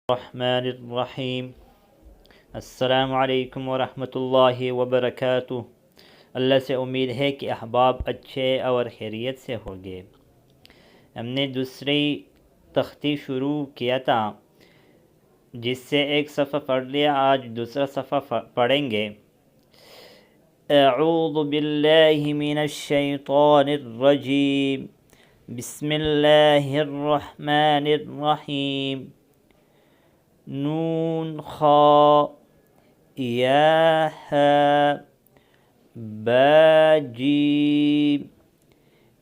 रहमानिर्रहीम। अस्सलामु अलैकुम वरहमतुल्लाहि वबरकातुहू। अल्लाह से उम्मीद है कि अहबाब अच्छे और खैरियत से होंगे। हमने दूसरी तख्ती शुरू किया था जिससे एक सफ़ा पढ़ लिया, आज दूसरा सफ़ा पढ़ेंगे। अऊज़ु बिल्लाहि मिनश शैतानिर रजीम। बिस्मिल्लाहिर रहमानिर रहीम। नून खा या हा बा जीम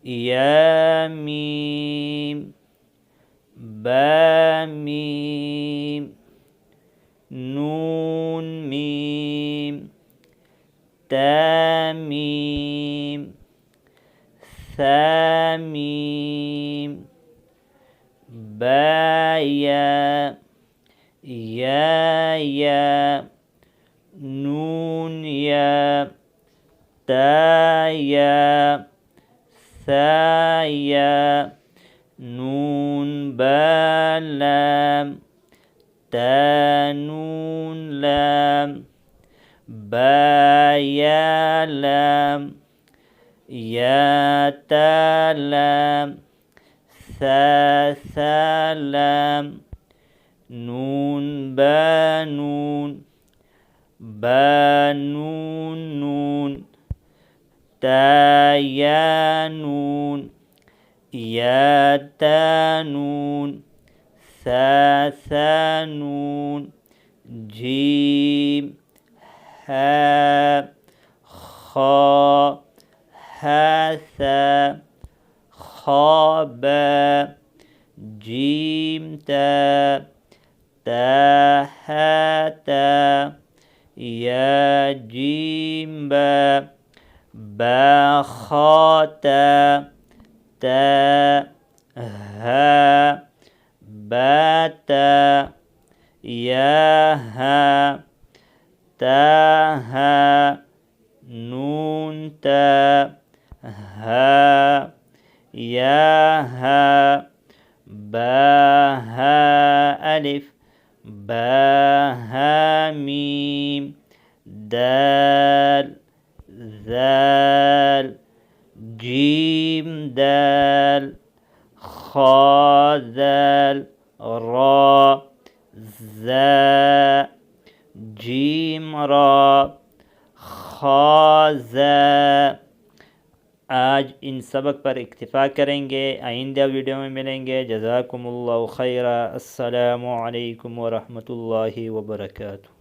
या मीम बा मीम नून मीम ता मीम सा मीम बा या नून या ता या सा या नून बा लाम ता नून लाम बा या लाम या ता लाम सा लाम नून बा नून बा नून नून ता या नून या ता नून सा नून जीम हा खा हा सा खा बा जीम ता हा ता या जीम बा खा ता हा बा ता या हा ता नून ता हा या बा अलिफ बा मीम दाल ज़ाल जीम दाल खा ज़ाल रा ज़ा जीम रा खा ज़ा। आज इन सबक पर इक्तिफ़ा करेंगे, आइंदा वीडियो में मिलेंगे। जज़ाकुमुल्लाहु खैरा। अस्सलामु अलैकुम वरहमतुल्लाहि वबरकातुहू।